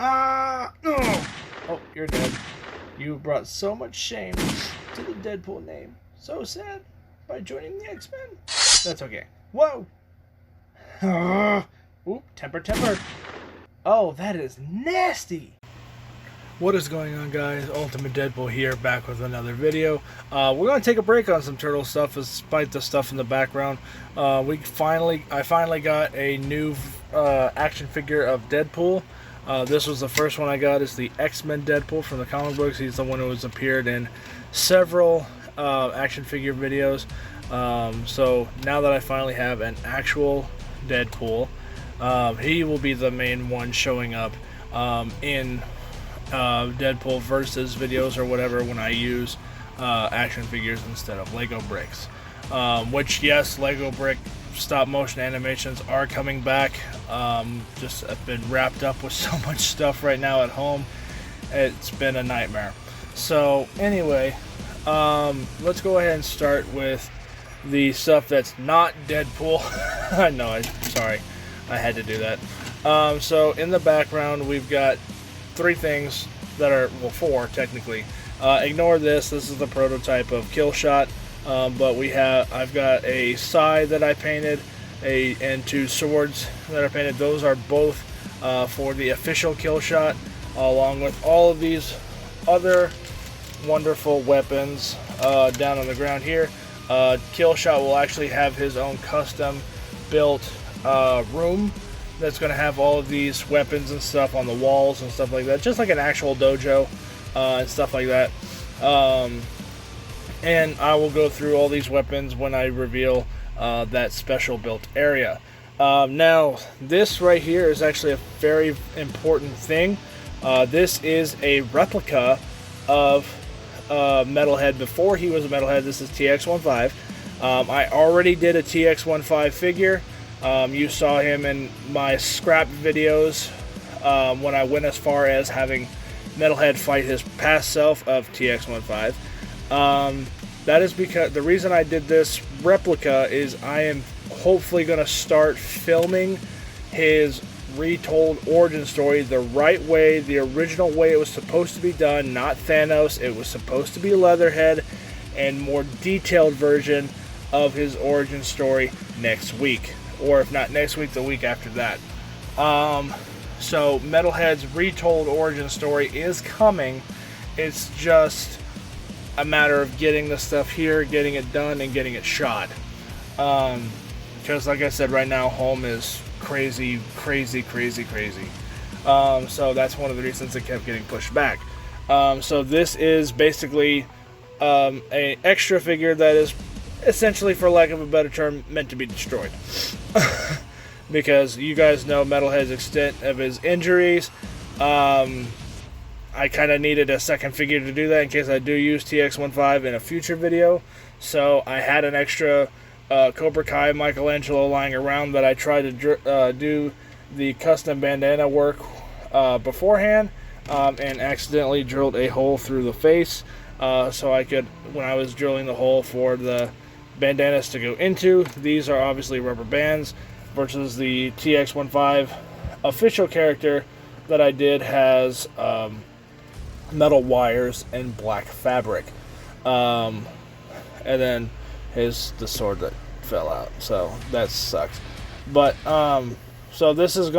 No! Oh, you're dead. You brought so much shame to the Deadpool name. So sad. By joining the X-Men. That's okay. Whoa! Oop, temper. Oh, that is nasty! What is going on, guys? Ultimate Deadpool here, back with another video. We're going to take a break on some turtle stuff, despite the stuff in the background. I finally got a new action figure of Deadpool. This was the first one I got. It's the X-Men Deadpool from the comic books. He's the one who has appeared in several action figure videos. So now that I finally have an actual Deadpool, he will be the main one showing up in Deadpool versus videos or whatever when I use action figures instead of Lego bricks. Which, yes, Lego brick stop motion animations are coming back. Just I've been wrapped up with so much stuff right now at home. It's been a nightmare. So anyway, let's go ahead and start with the stuff that's not Deadpool. I know, sorry, I had to do that. So in the background we've got three things that are, well, four technically. Ignore this. This is the prototype of Killshot. But I've got a sai that I painted, and two swords that I painted. Those are both for the official Killshot, along with all of these other wonderful weapons down on the ground here. Killshot will actually have his own custom built room that's going to have all of these weapons and stuff on the walls and stuff like that, just like an actual dojo and stuff like that. And I will go through all these weapons when I reveal that special built area. Now, this right here is actually a very important thing. This is a replica of Metalhead before he was a Metalhead. This is TX15. I already did a TX15 figure. You saw him in my scrap videos when I went as far as having Metalhead fight his past self of TX15. That is because the reason I did this replica is I am hopefully going to start filming his retold origin story the right way, the original way it was supposed to be done, not Thanos. It was supposed to be Leatherhead, and more detailed version of his origin story next week. Or if not next week, the week after that. So Metalhead's retold origin story is coming. It's just a matter of getting the stuff here, getting it done, and getting it shot. Because like I said, right now home is crazy. So that's one of the reasons it kept getting pushed back. So this is basically an extra figure that is essentially, for lack of a better term, meant to be destroyed. Because you guys know Metalhead's extent of his injuries. I kind of needed a second figure to do that in case I do use TX15 in a future video. So I had an extra Cobra Kai Michelangelo lying around that I tried to do the custom bandana work beforehand, and accidentally drilled a hole through the face. So I could, when I was drilling the hole for the bandanas to go into, these are obviously rubber bands, versus the TX15 official character that I did has metal wires and black fabric, and then the sword that fell out, so that sucks. But so this is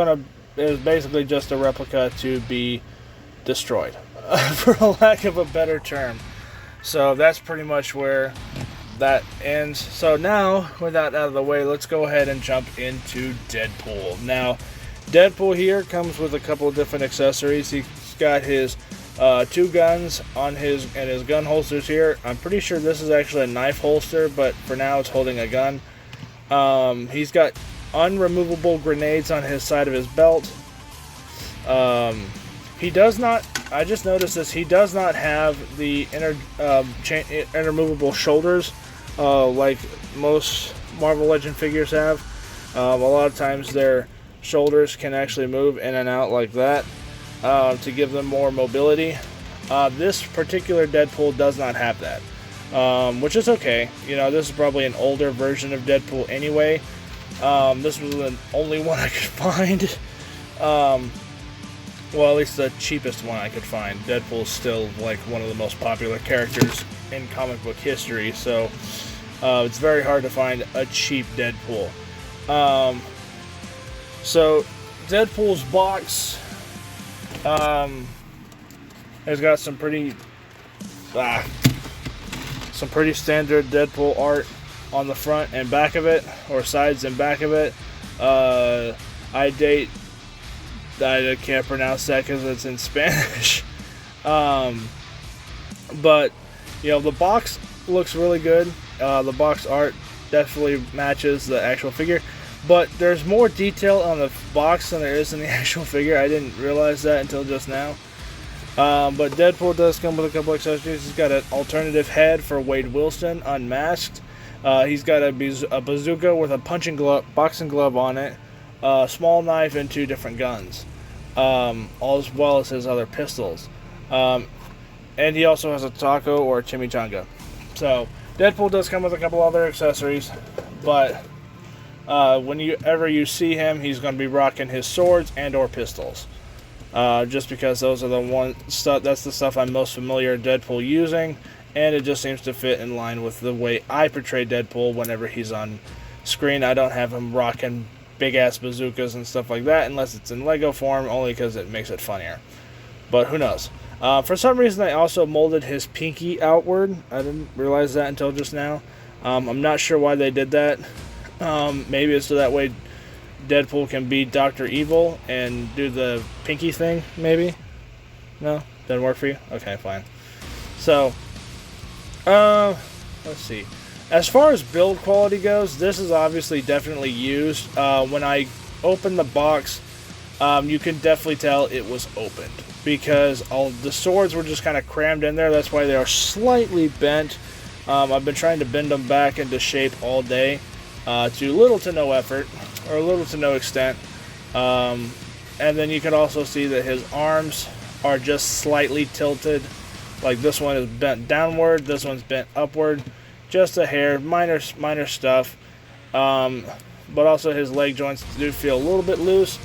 basically just a replica to be destroyed, for lack of a better term. So that's pretty much where that ends. So now, with that out of the way, let's go ahead and jump into Deadpool. Now, Deadpool here comes with a couple of different accessories. He's got his two guns on his gun holsters here. I'm pretty sure this is actually a knife holster, but for now it's holding a gun. He's got unremovable grenades on his side of his belt. He does not, I just noticed this, he does not have the intermovable shoulders like most Marvel Legend figures have. A lot of times their shoulders can actually move in and out like that to give them more mobility. This particular Deadpool does not have that, which is okay. You know, this is probably an older version of Deadpool anyway. This was the only one I could find. Well, at least the cheapest one I could find. Deadpool's still like one of the most popular characters in comic book history, so it's very hard to find a cheap Deadpool. So Deadpool's box has got some pretty standard Deadpool art on the front and back of it, or sides and back of it. I can't pronounce that because it's in Spanish. But you know, the box looks really good. The box art definitely matches the actual figure, but there's more detail on the box than there is in the actual figure. I didn't realize that until just now. But Deadpool does come with a couple accessories. He's got an alternative head for Wade Wilson unmasked. He's got a bazooka with a boxing glove on it, a small knife, and 2 different guns, as well as his other pistols. And he also has a taco or a chimichanga. So Deadpool does come with a couple other accessories, but whenever you see him, he's going to be rocking his swords and or pistols. Just because those are that's the stuff I'm most familiar with Deadpool using, and it just seems to fit in line with the way I portray Deadpool whenever he's on screen. I don't have him rocking big ass bazookas and stuff like that unless it's in Lego form, only because it makes it funnier. But who knows? For some reason, I also molded his pinky outward. I didn't realize that until just now. I'm not sure why they did that. Maybe it's so that way Deadpool can be Dr. Evil and do the pinky thing, maybe? No? Doesn't work for you? Okay, fine. So, let's see. As far as build quality goes, this is obviously definitely used. When I opened the box, you can definitely tell it was opened, because all the swords were just kind of crammed in there. That's why they are slightly bent. I've been trying to bend them back into shape all day, to little to no effort, or little to no extent. And then you can also see that his arms are just slightly tilted. Like this one is bent downward, this one's bent upward, just a hair, minor stuff. But also his leg joints do feel a little bit loose,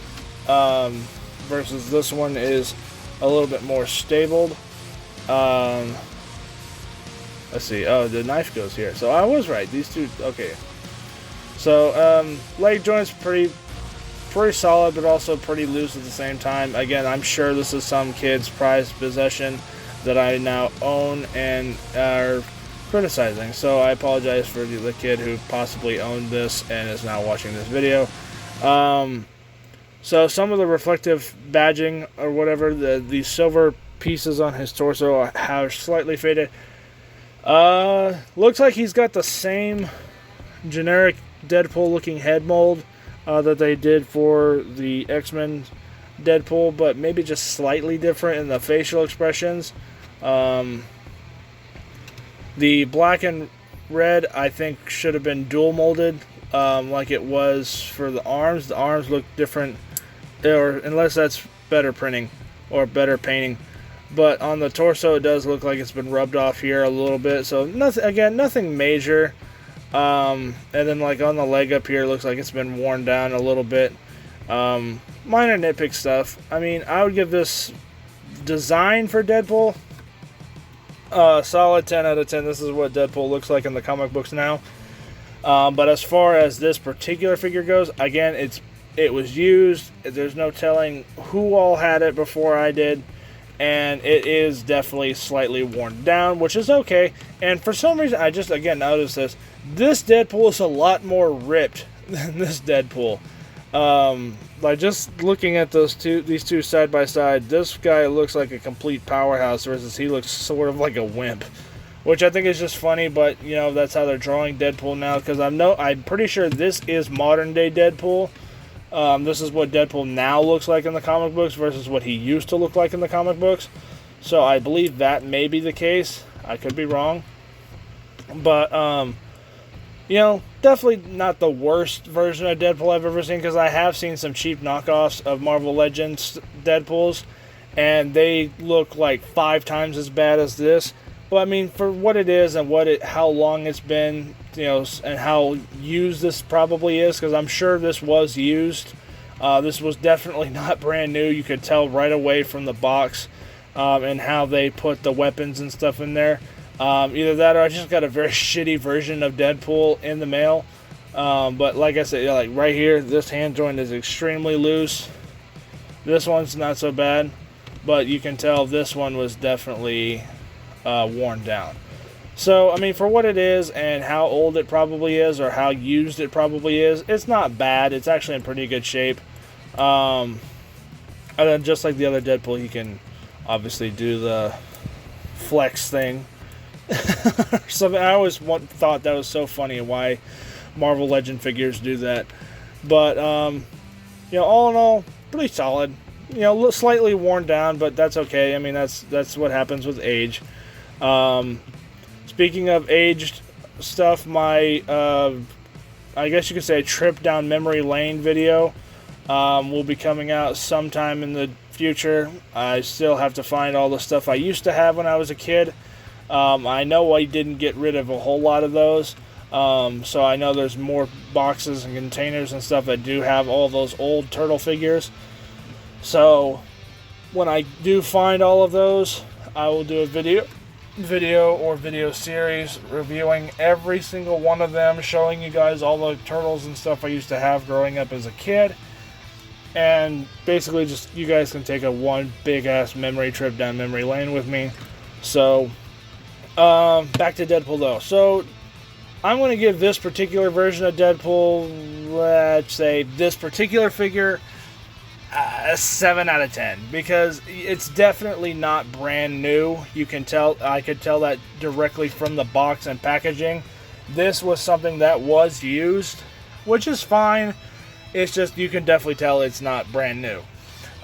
versus this one is a little bit more stable. Let's see. Oh, the knife goes here. So I was right. These two. Okay. So leg joints pretty solid, but also pretty loose at the same time. Again, I'm sure this is some kid's prized possession that I now own and are criticizing. So I apologize for the kid who possibly owned this and is now watching this video. So some of the reflective badging or whatever, the silver pieces on his torso have slightly faded. Looks like he's got the same generic Deadpool looking head mold that they did for the X-Men Deadpool, but maybe just slightly different in the facial expressions. The black and red, I think, should have been dual molded, like it was for the arms. The arms look different, or unless that's better printing or better painting. But on the torso, it does look like it's been rubbed off here a little bit. So nothing major. And then like on the leg up here, it looks like it's been worn down a little bit. Minor nitpick stuff. I mean, I would give this design for Deadpool solid 10 out of 10. This is what Deadpool looks like in the comic books now. But as far as this particular figure goes, again, it was used. There's no telling who all had it before I did. And it is definitely slightly worn down, which is okay. And for some reason, I just, again, noticed this. This Deadpool is a lot more ripped than this Deadpool. Like, just looking at these two side by side, this guy looks like a complete powerhouse versus he looks sort of like a wimp. Which I think is just funny, but, you know, that's how they're drawing Deadpool now. Because I'm pretty sure this is modern-day Deadpool. This is what Deadpool now looks like in the comic books versus what he used to look like in the comic books. So I believe that may be the case. I could be wrong. But, you know, definitely not the worst version of Deadpool I've ever seen, because I have seen some cheap knockoffs of Marvel Legends Deadpools, and they look like 5 times as bad as this. But, I mean, for what it is and how long it's been, you know, and how used this probably is, because I'm sure this was used. This was definitely not brand new. You could tell right away from the box and how they put the weapons and stuff in there. Either that or I just got a very shitty version of Deadpool in the mail. But like I said, like right here, this hand joint is extremely loose. This one's not so bad, but you can tell this one was definitely worn down. So, I mean, for what it is and how old it probably is or how used it probably is, it's not bad. It's actually in pretty good shape. And then just like the other Deadpool, he can obviously do the flex thing. Something I always thought that was so funny why Marvel Legend figures do that. But, you know, all in all, pretty solid. You know, slightly worn down, but that's okay. I mean, that's what happens with age. Speaking of aged stuff, my, I guess you could say, trip down memory lane video will be coming out sometime in the future. I still have to find all the stuff I used to have when I was a kid. I know I didn't get rid of a whole lot of those. So I know there's more boxes and containers and stuff that do have all those old turtle figures. So when I do find all of those, I will do a video series reviewing every single one of them, showing you guys all the turtles and stuff I used to have growing up as a kid. And basically just you guys can take a one big ass memory trip down memory lane with me. So back to Deadpool though. So I'm going to give this particular version of Deadpool, let's say this particular figure, a 7 out of 10, because it's definitely not brand new. You can tell, I could tell that directly from the box and packaging. This was something that was used, which is fine. It's just, you can definitely tell it's not brand new.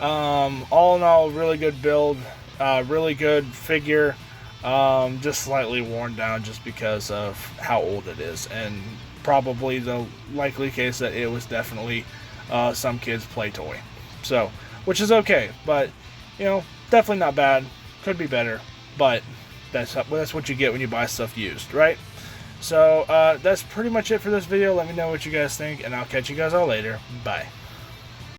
All in all, really good build, really good figure. Just slightly worn down just because of how old it is, and probably the likely case that it was definitely some kid's play toy. So, which is okay, but you know, definitely not bad. Could be better, but that's what you get when you buy stuff used, right? So that's pretty much it for this video. Let me know what you guys think, and I'll catch you guys all later. Bye.